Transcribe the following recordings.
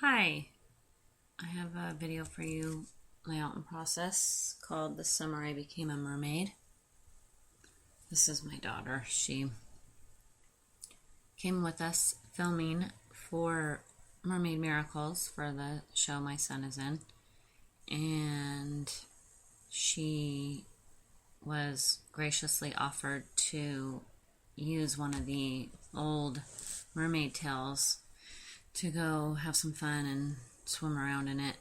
Hi, I have a video for you, layout and process, called "The Summer I Became a Mermaid." This is my daughter. She came with us filming for Mermaid Miracles for the show my son is in, and she was graciously offered to use one of the old mermaid tails to go have some fun and swim around in it.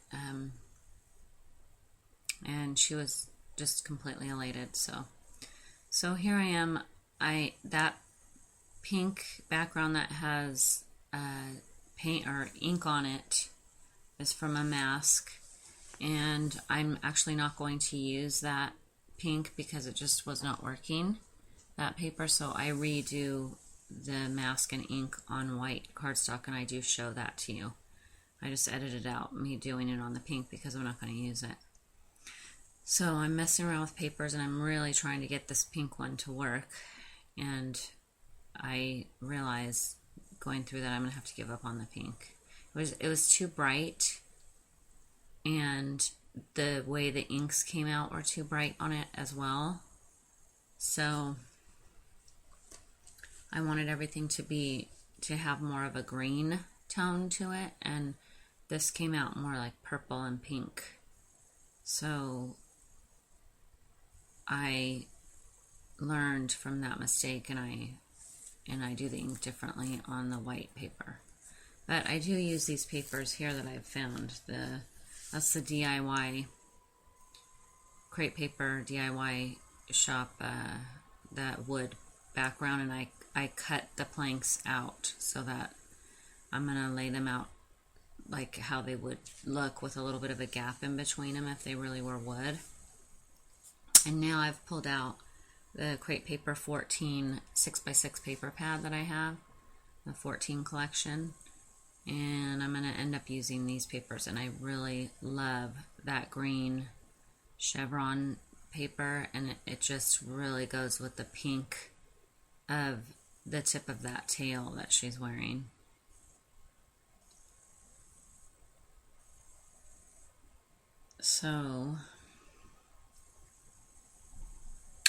And she was just completely elated. So here I am. That pink background that has paint or ink on it is from a mask, and I'm actually not going to use that pink because it just was not working, that paper. So I redo the mask and ink on white cardstock, and I do show that to you. I just edited out me doing it on the pink because I'm not going to use it. So I'm messing around with papers, and I'm really trying to get this pink one to work, and I realize going through that I'm going to have to give up on the pink. It was too bright, and the way the inks came out were too bright on it as well. So I wanted everything to have more of a green tone to it, and this came out more like purple and pink. So I learned from that mistake, and I do the ink differently on the white paper. But I do use these papers here that I've found. That's the DIY crepe paper DIY shop, that wood background, and I cut the planks out so that I'm going to lay them out like how they would look, with a little bit of a gap in between them if they really were wood. And now I've pulled out the crepe paper 14 6x6 paper pad that I have, the 14 collection, and I'm going to end up using these papers. And I really love that green chevron paper, and it just really goes with the pink of the tip of that tail that she's wearing. So,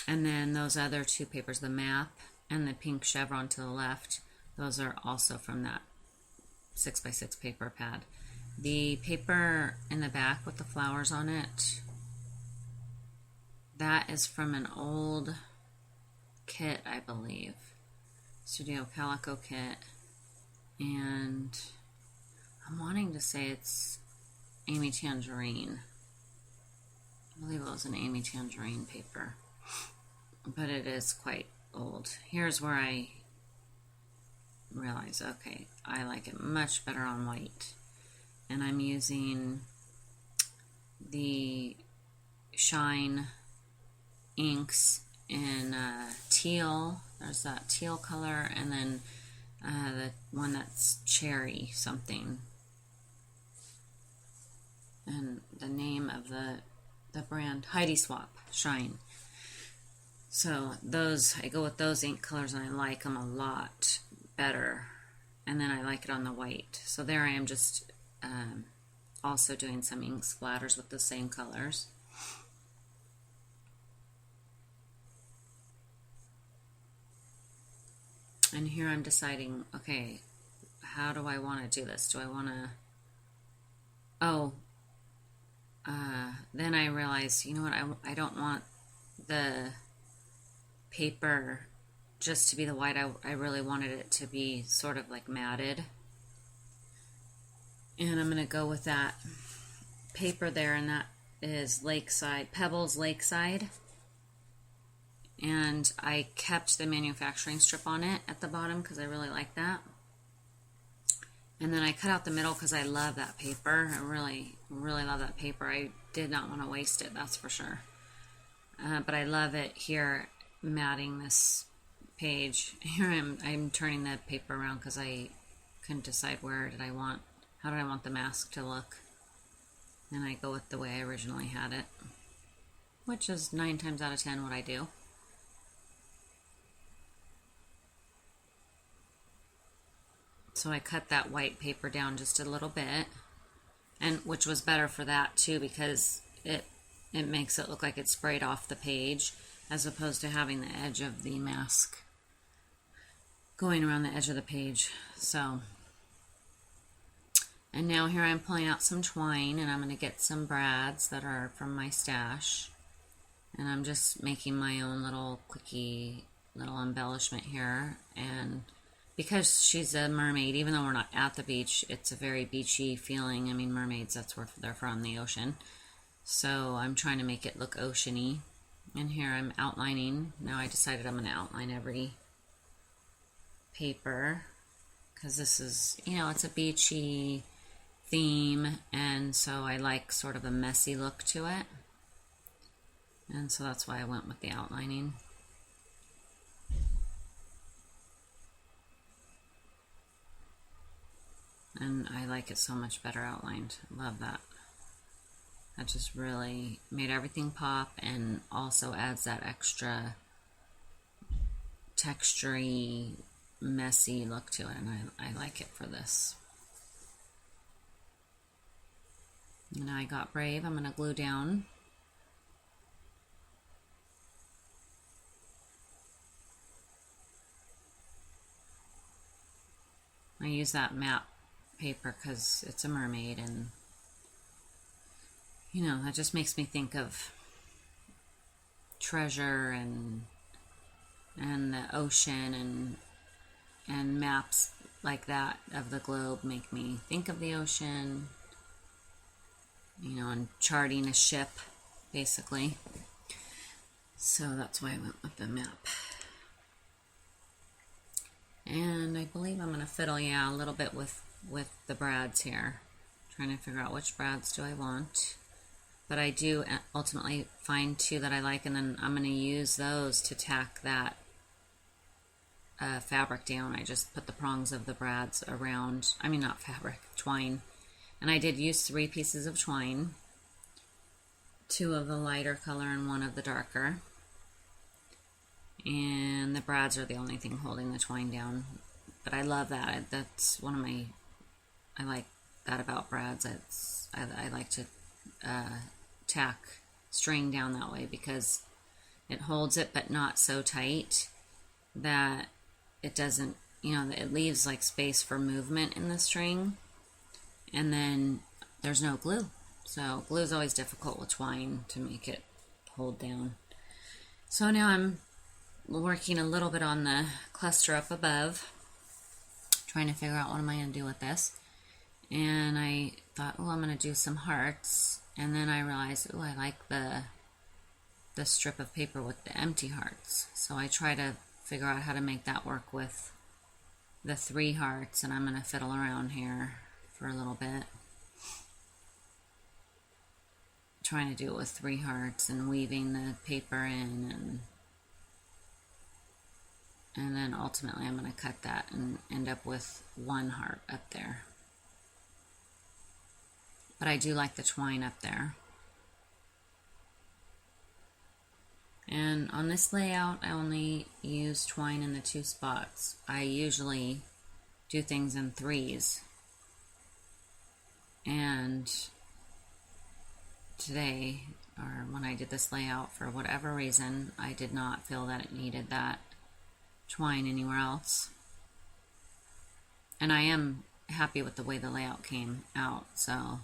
and then those other two papers, the map and the pink chevron to the left, those are also from that 6x6 paper pad. The paper in the back with the flowers on it, that is from an old kit, I believe. Studio Calico kit. And I'm wanting to say it's Amy Tangerine. I believe it was an Amy Tangerine paper, but it is quite old. Here's where I realize, okay, I like it much better on white. And I'm using the Shine inks in teal. There's that teal color, and then the one that's cherry something. And the name of the brand, Heidi Swap Shine. So those, I go with those ink colors, and I like them a lot better. And then I like it on the white. So there I am, just also doing some ink splatters with the same colors. And here I'm deciding, okay, how do I want to do this? Do I want to... then I realized, you know what, I don't want the paper just to be the white. I really wanted it to be sort of like matted. And I'm going to go with that paper there, and that is Lakeside, Pebbles Lakeside. And I kept the manufacturing strip on it at the bottom because I really like that. And then I cut out the middle because I love that paper. I really, really love that paper. I did not want to waste it, that's for sure. But I love it here, matting this page. Here I'm turning the paper around because I couldn't decide how did I want the mask to look. And I go with the way I originally had it, which is 9 times out of 10 what I do. So I cut that white paper down just a little bit, and which was better for that too, because it makes it look like it's sprayed off the page, as opposed to having the edge of the mask going around the edge of the page. So, and now here I'm pulling out some twine, and I'm going to get some brads that are from my stash, and I'm just making my own little quickie little embellishment here. And because she's a mermaid, even though we're not at the beach, it's a very beachy feeling. I mean, mermaids, that's where they're from, the ocean. So I'm trying to make it look oceany. And here I'm outlining. Now I decided I'm going to outline every paper, because this is, you know, it's a beachy theme, and so I like sort of a messy look to it. And so that's why I went with the outlining. And I like it so much better outlined. Love that. That just really made everything pop, and also adds that extra textury, messy look to it, and I like it for this. And I got brave. I'm going to glue down. I use that matte paper because it's a mermaid, and you know, that just makes me think of treasure and the ocean, and maps like that of the globe make me think of the ocean, you know, and charting a ship basically. So that's why I went with the map. And I believe I'm going to fiddle, yeah, a little bit with the brads here, trying to figure out which brads do I want. But I do ultimately find two that I like, and then I'm going to use those to tack that fabric down. I just put the prongs of the brads around, I mean not fabric, twine. And I did use 3 pieces of twine, 2 of the lighter color and 1 of the darker. And the brads are the only thing holding the twine down. But I love that. That's one of my, I like that about brads. I like to tack string down that way, because it holds it but not so tight that it doesn't, you know, it leaves like space for movement in the string, and then there's no glue. So glue is always difficult with twine to make it hold down. So now I'm working a little bit on the cluster up above, trying to figure out what am I going to do with this. And I thought, oh, I'm going to do some hearts. And then I realized, oh, I like the strip of paper with the empty hearts. So I try to figure out how to make that work with the 3 hearts. And I'm going to fiddle around here for a little bit, trying to do it with 3 hearts and weaving the paper in, and then ultimately I'm going to cut that and end up with 1 heart up there. But I do like the twine up there. And on this layout, I only use twine in the 2 spots. I usually do things in 3s. And today, or when I did this layout, for whatever reason, I did not feel that it needed that twine anywhere else. And I am happy with the way the layout came out, so.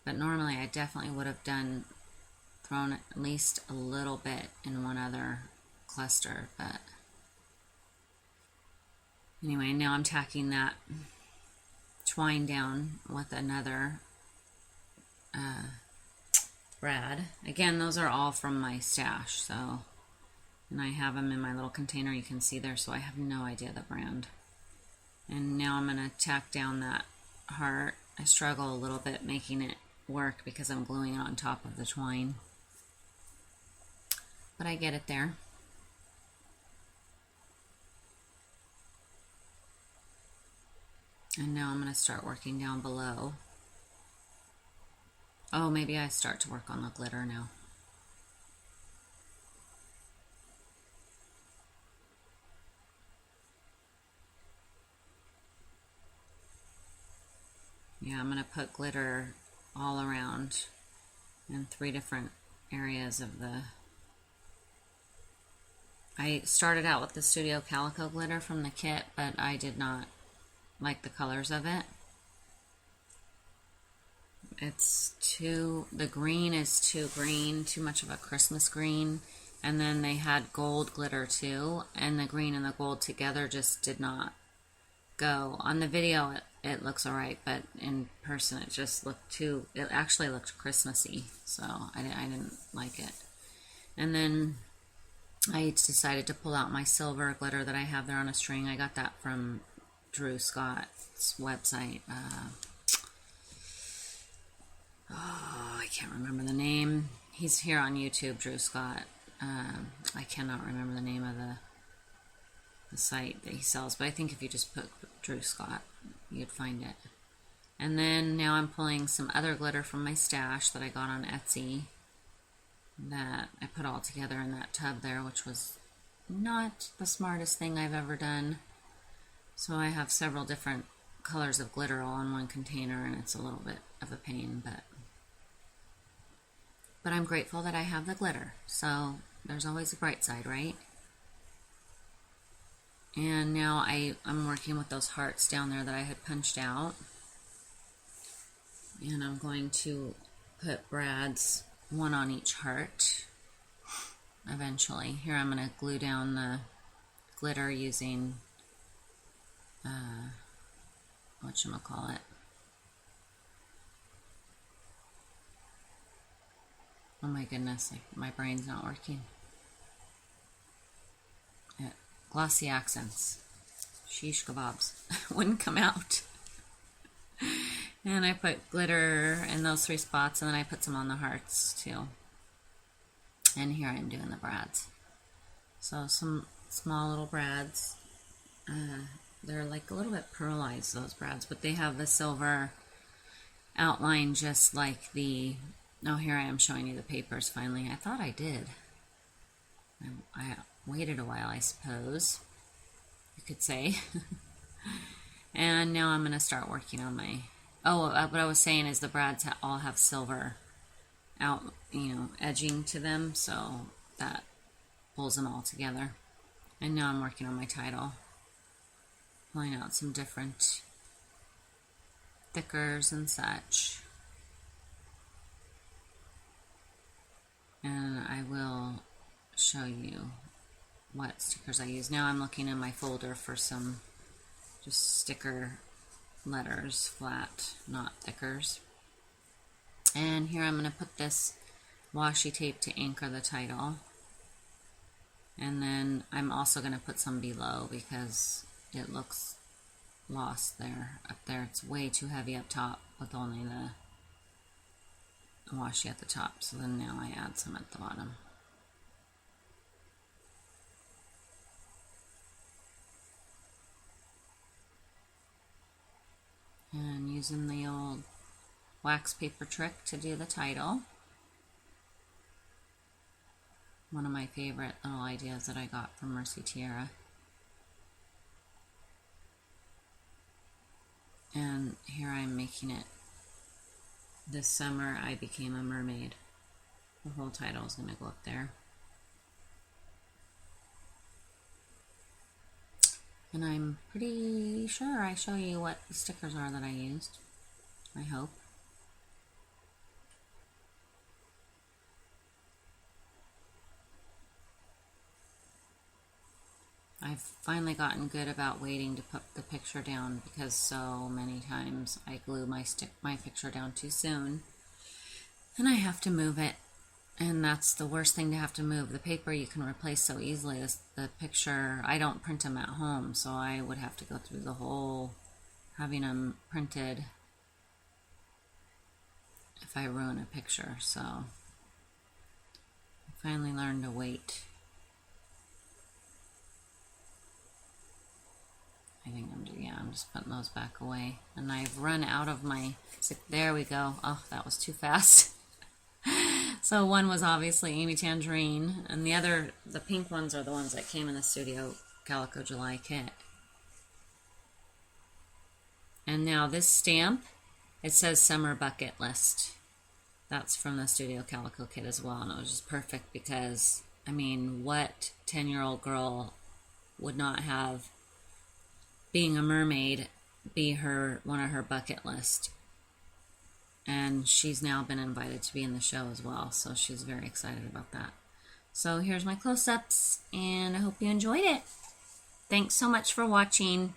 But normally I definitely would have thrown at least a little bit in one other cluster, but anyway, now I'm tacking that twine down with another brad. Again, those are all from my stash, so, and I have them in my little container you can see there, so I have no idea the brand. And now I'm going to tack down that heart. I struggle a little bit making it work because I'm gluing it on top of the twine, but I get it there. And now I'm going to start working down below. Oh, maybe I start to work on the glitter now. Yeah, I'm going to put glitter all around in 3 different areas of the... I started out with the Studio Calico glitter from the kit, but I did not like the colors of it. The green is too green, too much of a Christmas green. And then they had gold glitter too, and the green and the gold together just did not go. On the video it looks alright, but in person it just looked it actually looked Christmassy, so I didn't like it. And then I decided to pull out my silver glitter that I have there on a string. I got that from Drew Scott's website. I can't remember the name. He's here on YouTube, Drew Scott. I cannot remember the name of the site that he sells, but I think if you just put Drew Scott, you'd find it. And then now I'm pulling some other glitter from my stash that I got on Etsy that I put all together in that tub there, which was not the smartest thing I've ever done. So I have several different colors of glitter all in one container, and it's a little bit of a pain, but I'm grateful that I have the glitter. So there's always a bright side, right? And now I'm working with those hearts down there that I had punched out. And I'm going to put brads, one on each heart, eventually. Here I'm going to glue down the glitter using, whatchamacallit. Oh my goodness, my brain's not working. Glossy accents. Sheesh kebabs. Wouldn't come out. And I put glitter in those 3 spots, and then I put some on the hearts too. And here I'm doing the brads. So some small little brads. They're like a little bit pearlized, those brads, but they have the silver outline just like the... Oh, here I am showing you the papers finally. I thought I did. I waited a while, I suppose, you could say. And now I'm going to start working on my... what I was saying is the brads all have silver edging to them, so that pulls them all together. And now I'm working on my title. Pulling out some different thickers and such. And I will show you what stickers I use. Now I'm looking in my folder for some just sticker letters, flat, not thickers. And here I'm going to put this washi tape to anchor the title. And then I'm also going to put some below because it looks lost there. Up there it's way too heavy up top with only the washi at the top. So then now I add some at the bottom. And using the old wax paper trick to do the title. One of my favorite little ideas that I got from Mercy Tiara. And here I'm making it. This summer I became a mermaid. The whole title is going to go up there. And I'm pretty sure I show you what the stickers are that I used. I hope. I've finally gotten good about waiting to put the picture down because so many times I glue my picture down too soon and I have to move it. And that's the worst thing to have to move. The paper you can replace so easily. The picture, I don't print them at home, so I would have to go through the whole having them printed if I ruin a picture. So I finally learned to wait. I think I'm just putting those back away. And I've run out of my, there we go. Oh, that was too fast. So one was obviously Amy Tangerine, and the pink ones are the ones that came in the Studio Calico July kit. And now this stamp It says Summer Bucket List. That's from the Studio Calico kit as well, and it was just perfect because, I mean, what 10-year-old girl would not have being a mermaid be one of her bucket list? And she's now been invited to be in the show as well, so she's very excited about that. So here's my close-ups, and I hope you enjoyed it. Thanks so much for watching.